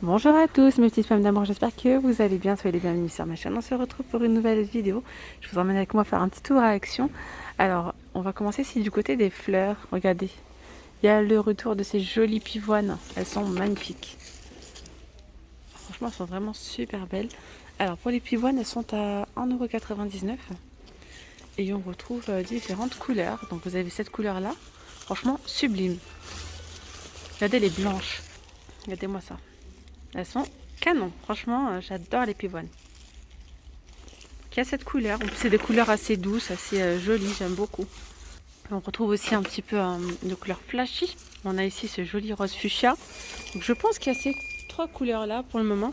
Bonjour à tous mes petites femmes d'amour, j'espère que vous allez bien, soyez les bienvenus sur ma chaîne. On se retrouve pour une nouvelle vidéo. Je vous emmène avec moi faire un petit tour à Action. Alors, on va commencer ici du côté des fleurs. Regardez, il y a le retour de ces jolies pivoines. Elles sont magnifiques. Franchement, elles sont vraiment super belles. Alors, pour les pivoines, elles sont à 1,99 €. Et on retrouve différentes couleurs. Donc, vous avez cette couleur-là. Franchement, sublime. Regardez les blanches. Regardez-moi ça. Elles sont canon. Franchement, j'adore les pivoines. Qui a cette couleur. C'est des couleurs assez douces, assez jolies, j'aime beaucoup. On retrouve aussi un petit peu de couleur flashy. On a ici ce joli rose fuchsia. Donc je pense qu'il y a ces trois couleurs là pour le moment.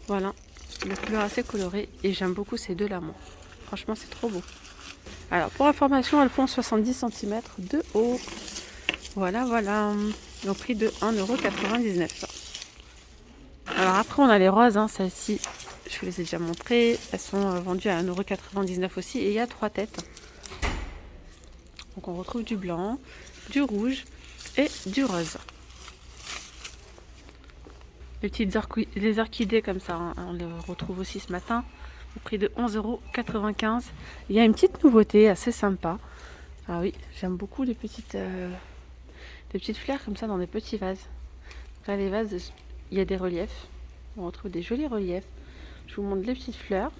Voilà, les couleurs assez colorées et j'aime beaucoup ces deux là moi. Franchement c'est trop beau. Alors pour information, elles font 70 cm de haut. Voilà, voilà. Au prix de 1,99 €. Alors après on a les roses, hein, celles-ci. Je vous les ai déjà montrées. Elles sont vendues à 1,99 € aussi. Et il y a 3 têtes. Donc on retrouve du blanc, du rouge et du rose. Les petites les orchidées comme ça, hein, on les retrouve aussi ce matin. Au prix de 11,95 €. Il y a une petite nouveauté assez sympa. Ah oui, j'aime beaucoup les petites fleurs comme ça dans des petits vases. Donc là les vases, il y a des reliefs. On retrouve des jolis reliefs. Je vous montre les petites fleurs.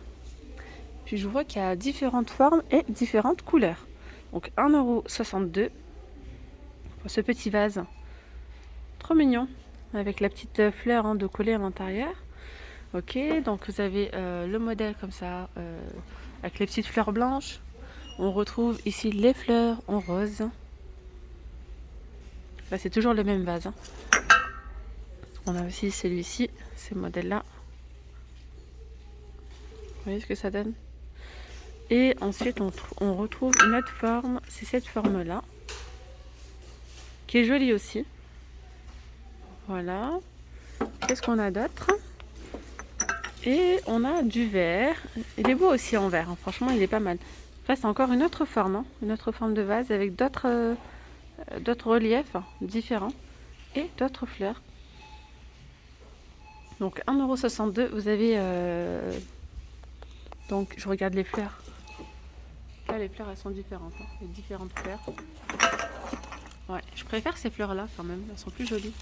Puis je vois qu'il y a différentes formes et différentes couleurs. Donc 1,62 € pour ce petit vase. Trop mignon. Avec la petite fleur de coller à l'intérieur. Ok, donc vous avez le modèle comme ça, avec les petites fleurs blanches. On retrouve ici les fleurs en rose. Là, c'est toujours le même vase. On a aussi celui-ci, ce modèle-là. Vous voyez ce que ça donne? Et ensuite, on retrouve une autre forme, c'est cette forme-là, qui est jolie aussi. Voilà. Qu'est-ce qu'on a d'autre? Et on a du vert. Il est beau aussi en vert, hein. Franchement, il est pas mal. Là, c'est encore une autre forme, hein. Une autre forme de vase avec d'autres reliefs différents et d'autres fleurs. Donc 1,62 €, vous avez donc je regarde les fleurs. Là les fleurs elles sont différentes, hein. Les différentes fleurs. Ouais, je préfère ces fleurs là quand même, elles sont plus jolies.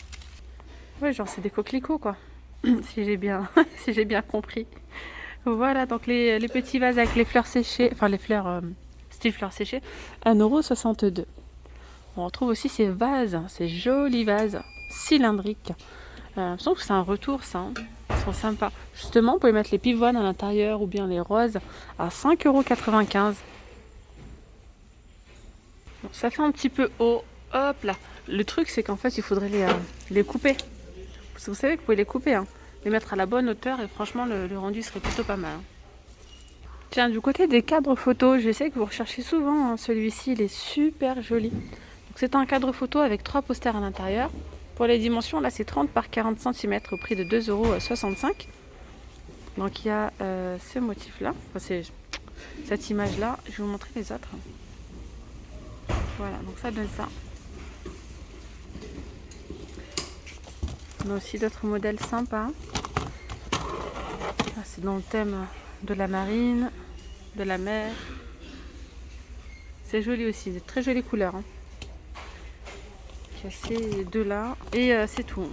Ouais, genre c'est des coquelicots quoi. si j'ai bien si j'ai bien compris. Voilà, donc les petits vases avec les fleurs séchées, enfin les fleurs style fleurs séchées, 1,62 €. On retrouve aussi ces vases, ces jolis vases cylindriques. J'ai l'impression que c'est un retour ça, hein. Ils sont sympas. Justement, vous pouvez mettre les pivoines à l'intérieur ou bien les roses à 5,95 €. Bon, ça fait un petit peu haut. Hop là. Le truc c'est qu'en fait il faudrait les couper. Parce que vous savez que vous pouvez les couper, hein. Les mettre à la bonne hauteur et franchement le rendu serait plutôt pas mal, hein. Tiens, du côté des cadres photos, je sais que vous recherchez souvent, hein. Celui-ci il est super joli. C'est un cadre photo avec 3 posters à l'intérieur. Pour les dimensions, là c'est 30 par 40 cm au prix de 2,65 €. Donc il y a ce motif-là, enfin, c'est cette image-là. Je vais vous montrer les autres. Voilà, donc ça donne ça. On a aussi d'autres modèles sympas. Ah, c'est dans le thème de la marine, de la mer. C'est joli aussi, c'est très jolie couleur, hein. Il y a ces deux là et c'est tout.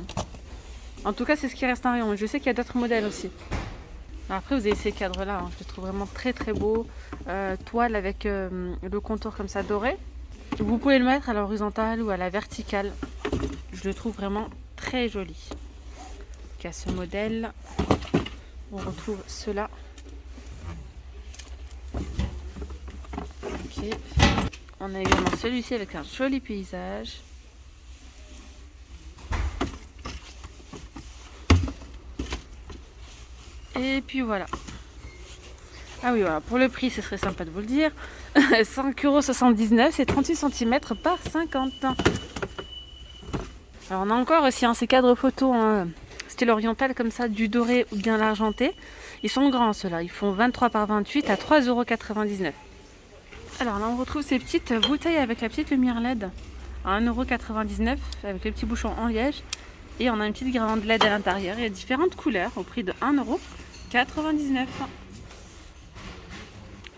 En tout cas c'est ce qui reste en rayon. Je sais qu'il y a d'autres modèles aussi. Après vous avez ces cadres là, hein. Je les trouve vraiment très très beaux. Toile avec le contour comme ça doré. Vous pouvez le mettre à l'horizontale ou à la verticale. Je le trouve vraiment très joli. Il y a ce modèle. On retrouve ceux-là. Ok. On a également celui-ci avec un joli paysage. Et puis voilà. Ah oui, voilà. Pour le prix, ce serait sympa de vous le dire. 5,79 €, c'est 38 cm par 50. Alors on a encore aussi ces cadres photos, hein, style oriental comme ça, du doré ou bien l'argenté. Ils sont grands ceux-là, ils font 23 par 28 à 3,99 €. Alors là on retrouve ces petites bouteilles avec la petite lumière LED à 1,99 € avec les petits bouchons en liège. Et on a une petite guirlande LED à l'intérieur. Il y a différentes couleurs au prix de 1,99 €.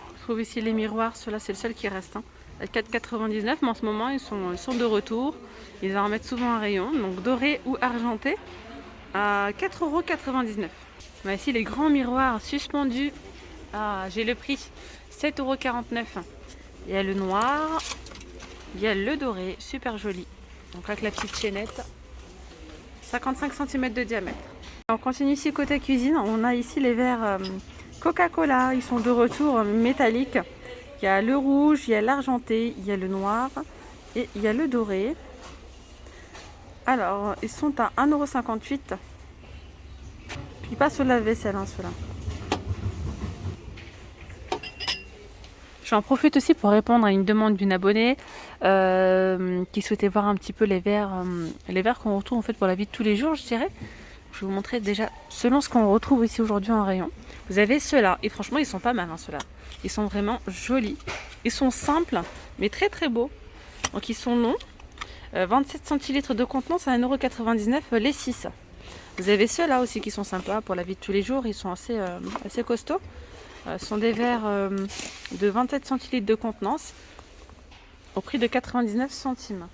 On trouve ici les miroirs. Ceux-là, c'est le seul qui reste. À 4,99 €. Mais en ce moment, ils sont de retour. Ils en remettent souvent un rayon. Donc doré ou argenté à 4,99 €. On a ici les grands miroirs suspendus. Ah, j'ai le prix. 7,49 €. Il y a le noir. Il y a le doré. Super joli. Donc avec la petite chaînette. 55 cm de diamètre. On continue ici côté cuisine. On a ici les verres Coca-Cola. Ils sont de retour métalliques. Il y a le rouge, il y a l'argenté, il y a le noir et il y a le doré. Alors, ils sont à 1,58 €. Puis pas sur la vaisselle, hein, ceux-là. J'en profite aussi pour répondre à une demande d'une abonnée qui souhaitait voir un petit peu les verres qu'on retrouve en fait pour la vie de tous les jours, je dirais. Je vais vous montrer déjà selon ce qu'on retrouve ici aujourd'hui en rayon. Vous avez ceux-là, et franchement ils sont pas mal, hein, ceux-là. Ils sont vraiment jolis. Ils sont simples, mais très très beaux. Donc ils sont longs. 27 centilitres de contenance à 1,99 € les 6. Vous avez ceux-là aussi qui sont sympas pour la vie de tous les jours. Ils sont assez costauds. Ce sont des verres de 27 centilitres de contenance au prix de 99 centimes.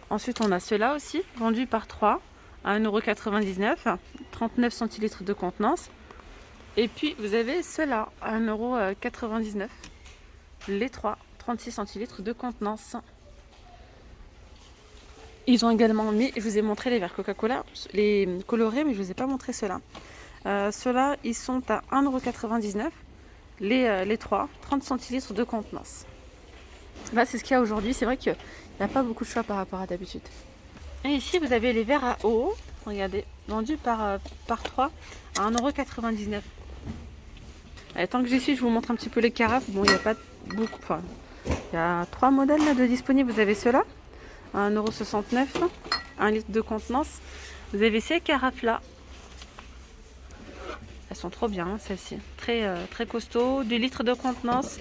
Ensuite, on a ceux-là aussi, vendus par 3 à 1,99 €, 39 centilitres de contenance. Et puis, vous avez ceux-là à 1,99 €, les 3, 36 centilitres de contenance. Ils ont également mis, je vous ai montré les verres Coca-Cola, les colorés, mais je ne vous ai pas montré ceux-là. Ceux-là, ils sont à 1,99 €, les 3, 30 centilitres de contenance. Là, c'est ce qu'il y a aujourd'hui. C'est vrai qu'il n'y a pas beaucoup de choix par rapport à d'habitude. Et ici, vous avez les verres à eau. Regardez, vendus par 3 à 1,99 €. Tant que j'y suis, je vous montre un petit peu les carafes. Bon, il n'y a pas beaucoup. Enfin, il y a 3 modèles là de disponibles. Vous avez ceux-là à 1,69 €, 1 litre de contenance. Vous avez ces carafes-là. Elles sont trop bien, hein, celles-ci. Très costaud. 2 litres de contenance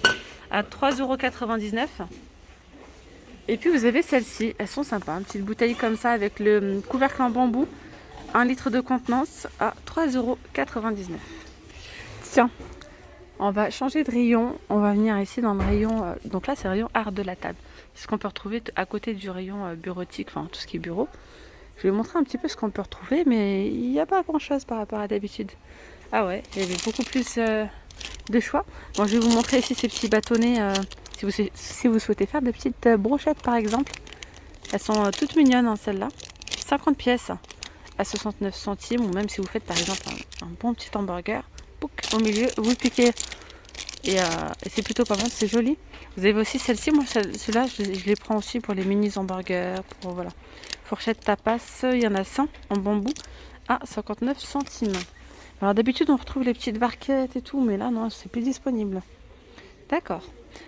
à 3,99 €. Et puis vous avez celles-ci. Elles sont sympas. Une petite bouteille comme ça avec le couvercle en bambou. 1 litre de contenance à 3,99 €. Tiens, on va changer de rayon. On va venir ici dans le rayon. Donc là, c'est le rayon art de la table. C'est ce qu'on peut retrouver à côté du rayon bureautique. Enfin, tout ce qui est bureau. Je vais vous montrer un petit peu ce qu'on peut retrouver. Mais il n'y a pas grand-chose par rapport à d'habitude. Ah ouais, il y avait beaucoup plus de choix. Bon, je vais vous montrer ici ces petits bâtonnets si vous souhaitez faire des petites brochettes par exemple. Elles sont toutes mignonnes, hein, celles-là. 50 pièces à 69 centimes. Ou même si vous faites par exemple un bon petit hamburger, pouc, au milieu, vous piquez. Et c'est plutôt pas mal, c'est joli. Vous avez aussi celle-ci. Moi, celle-là, je les prends aussi pour les mini hamburgers. Pour, voilà. Fourchette tapas, il y en a 100 en bambou à 59 centimes. Alors d'habitude on retrouve les petites barquettes et tout, mais là non, c'est plus disponible. D'accord.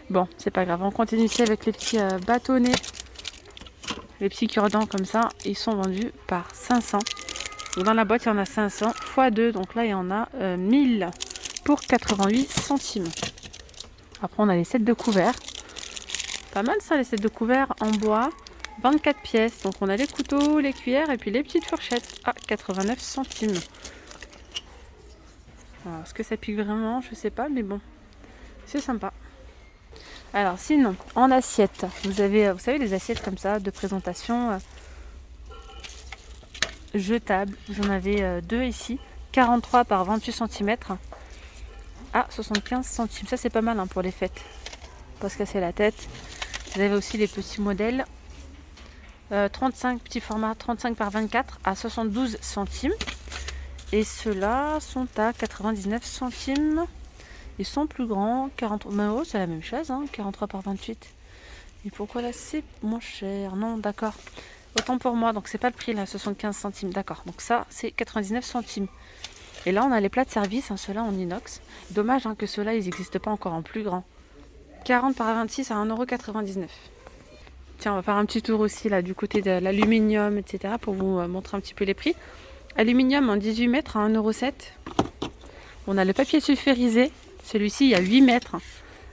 Bon, c'est pas grave, on continue ici avec les petits bâtonnets, les petits cure-dents comme ça. Ils sont vendus par 500. Donc dans la boîte il y en a 500 x 2, donc là il y en a 1000 pour 88 centimes. Après on a les sets de couverts. Pas mal ça, les sets de couverts en bois. 24 pièces. Donc on a les couteaux, les cuillères et puis les petites fourchettes à 89 centimes. Alors, est-ce que ça pique vraiment? Je sais pas, mais bon, c'est sympa. Alors sinon, en assiette, vous avez, vous savez, les assiettes comme ça de présentation jetables. Vous en avez 2 ici, 43 par 28 cm à 75 centimes. Ça c'est pas mal, hein, pour les fêtes, pas se casser la tête. Vous avez aussi les petits modèles 35, petit format 35 par 24 à 72 centimes. Et ceux-là sont à 99 centimes. Ils sont plus grands, 40. Mais oh, c'est la même chose, hein, 43 par 28. Et pourquoi là c'est moins cher? Non, d'accord. Autant pour moi, donc c'est pas le prix là, 75 centimes, d'accord. Donc ça, c'est 99 centimes. Et là, on a les plats de service, hein, ceux-là en inox. Dommage, hein, que ceux-là, ils n'existent pas encore en plus grand. 40 par 26 à 1,99 €. Tiens, on va faire un petit tour aussi là du côté de l'aluminium, etc. pour vous montrer un petit peu les prix. Aluminium en 18 mètres à 1,07 €. On a le papier sulfurisé. Celui-ci, il y a 8 mètres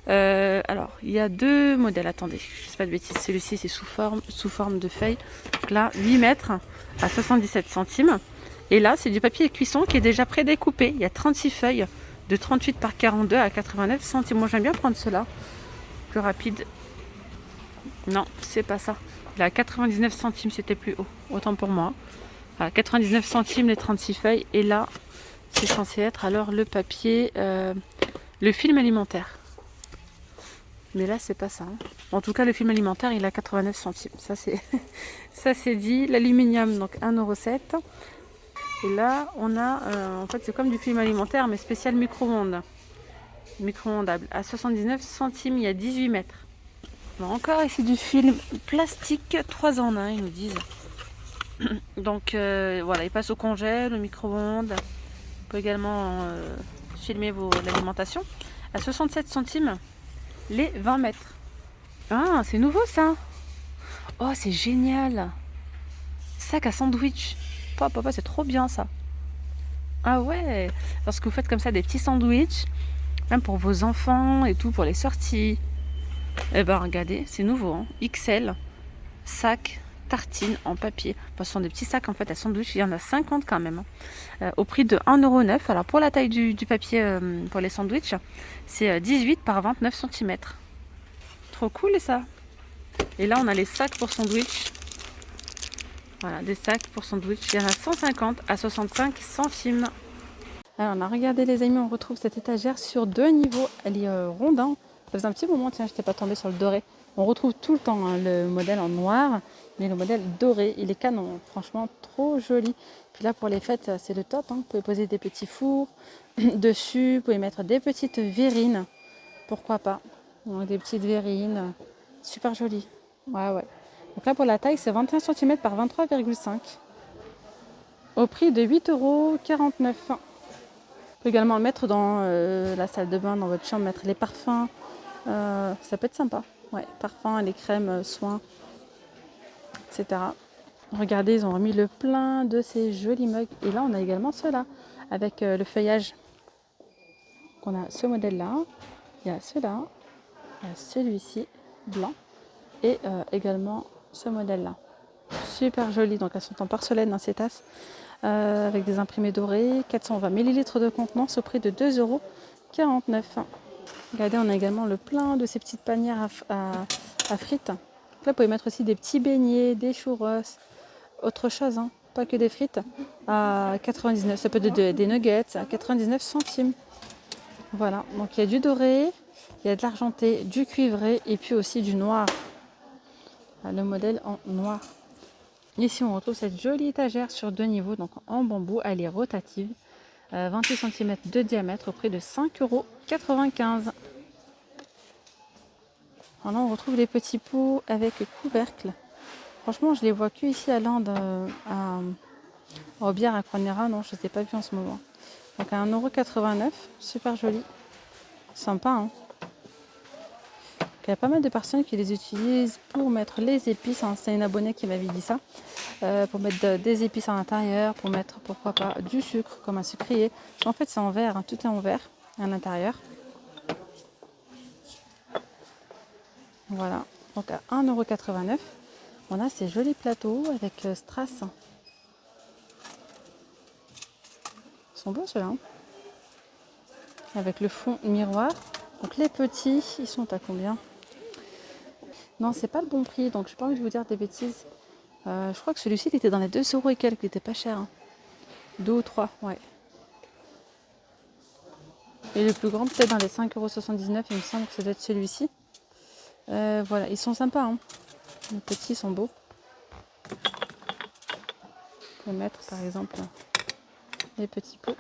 Alors, il y a deux modèles. Attendez, je ne sais pas de bêtises. Celui-ci, c'est sous forme de feuille. Donc là, 8 mètres à 77 centimes. Et là, c'est du papier cuisson qui est déjà prédécoupé. Il y a 36 feuilles de 38 par 42 à 89 centimes. Moi, j'aime bien prendre cela. Plus rapide. Non, c'est pas ça. Il est à 99 centimes, c'était plus haut. Autant pour moi. À 99 centimes les 36 feuilles. Et là, c'est censé être alors le papier, le film alimentaire. Mais là, c'est pas ça. Hein. En tout cas, le film alimentaire, il est à 89 centimes. Ça, c'est ça, c'est dit. L'aluminium, donc 1,07 €. Et là, on a, en fait, c'est comme du film alimentaire, mais spécial micro-ondes. Micro-ondable. À 79 centimes, il y a 18 mètres. Alors, encore ici du film plastique 3 en 1, ils nous disent. Donc, voilà, il passe au congèle, au micro-ondes. On peut également filmer l'alimentation. À 67 centimes, les 20 mètres. Ah, c'est nouveau ça. Oh, c'est génial. Sac à sandwich. Papa, c'est trop bien ça. Ah ouais. Lorsque vous faites comme ça des petits sandwichs, même pour vos enfants et tout, pour les sorties. Eh ben, regardez, c'est nouveau. Hein. XL, sac, tartine en papier. Enfin, ce sont des petits sacs en fait à sandwich. Il y en a 50 quand même. Hein. Au prix de 1,9 €. Alors, pour la taille du papier pour les sandwichs, c'est 18 par 29 cm. Trop cool ça. Et là, on a les sacs pour sandwich. Voilà, des sacs pour sandwich. Il y en a 150 à 65 centimes. Alors, on a regardé les amis, on retrouve cette étagère sur 2 niveaux. Elle est ronde. Hein. Ça faisait un petit moment, tiens, je n'étais pas tombée sur le doré. On retrouve tout le temps hein, le modèle en noir, mais le modèle doré, il est canon. Franchement, trop joli. Puis là, pour les fêtes, c'est le top. Hein. Vous pouvez poser des petits fours dessus. Vous pouvez mettre des petites verrines. Pourquoi pas. Donc, des petites verrines. Super joli. Ouais, ouais. Donc là, pour la taille, c'est 21 cm par 23,5. Au prix de 8,49 €. Vous pouvez également le mettre dans la salle de bain, dans votre chambre, mettre les parfums. Ça peut être sympa. Ouais, parfums, les crèmes, soins, etc. Regardez, ils ont remis le plein de ces jolis mugs. Et là, on a également ceux-là, avec le feuillage. On a ce modèle-là, il y a ceux-là, il y a celui-ci, blanc, et également ce modèle-là. Super joli, donc elles sont en porcelaine, hein, ces tasses, avec des imprimés dorés, 420 ml de contenance au prix de 2,49 €. Regardez, on a également le plein de ces petites panières à frites. Là, vous pouvez mettre aussi des petits beignets, des churros, autre chose, hein, pas que des frites, à 99, ça peut être des nuggets à 99 centimes. Voilà, donc il y a du doré, il y a de l'argenté, du cuivré et puis aussi du noir. Le modèle en noir. Ici, on retrouve cette jolie étagère sur 2 niveaux, donc en bambou, elle est rotative, 28 cm de diamètre au prix de 5,95 €. Alors là, on retrouve les petits pots avec couvercle. Franchement, je les vois que ici à Lande, à Aubière, à Croix-Néra. Non, je ne les ai pas vus en ce moment. Donc à 1,89 €, super joli. Sympa, hein. Il y a pas mal de personnes qui les utilisent pour mettre les épices. Hein. C'est une abonnée qui m'avait dit ça. Pour mettre des épices à l'intérieur, pour mettre, pourquoi pas, du sucre, comme un sucrier. En fait, c'est en verre, hein. Tout est en verre à l'intérieur. Voilà, donc à 1,89 €, on a ces jolis plateaux avec strass. Ils sont beaux ceux-là. Hein. Avec le fond miroir. Donc les petits, ils sont à combien? Non, c'est pas le bon prix, donc j'ai pas envie de vous dire des bêtises. Je crois que celui-ci, il était dans les 2 € et quelques, il était pas cher. Hein. 2 ou 3, ouais. Et le plus grand, peut-être dans les 5,79 €, il me semble que ça doit être celui-ci. Voilà, ils sont sympas. Hein. Les petits sont beaux. On peut mettre par exemple les petits pots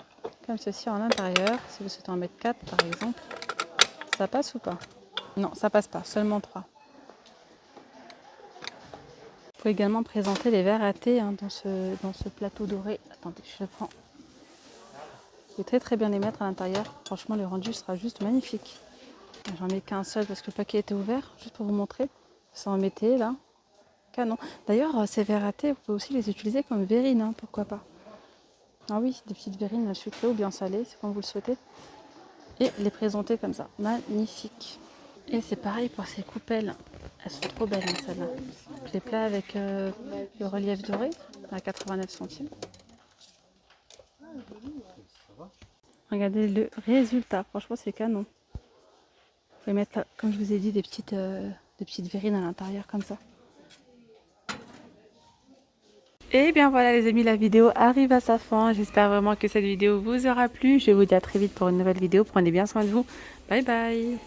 comme ceci en intérieur. Si vous souhaitez en mettre 4 par exemple, ça passe ou pas? Non, ça passe pas, seulement 3. Vous pouvez également présenter les verres à thé hein, dans ce plateau doré. Attendez, je le prends. Vous pouvez très très bien les mettre à l'intérieur. Franchement, le rendu sera juste magnifique. J'en ai qu'un seul parce que le paquet était ouvert, juste pour vous montrer. Ça en mettait là. Canon. D'ailleurs, ces verres à thé, vous pouvez aussi les utiliser comme verrines, hein, pourquoi pas. Ah oui, des petites verrines sucrées ou bien salées, c'est comme vous le souhaitez. Et les présenter comme ça. Magnifique. Et c'est pareil pour ces coupelles. Elles sont trop belles, hein, celles-là. Je les plais avec le relief doré à 89 centimes. Regardez le résultat. Franchement, c'est canon. Vous pouvez mettre, comme je vous ai dit, des petites verrines à l'intérieur comme ça. Et bien voilà les amis, la vidéo arrive à sa fin. J'espère vraiment que cette vidéo vous aura plu. Je vous dis à très vite pour une nouvelle vidéo. Prenez bien soin de vous. Bye bye.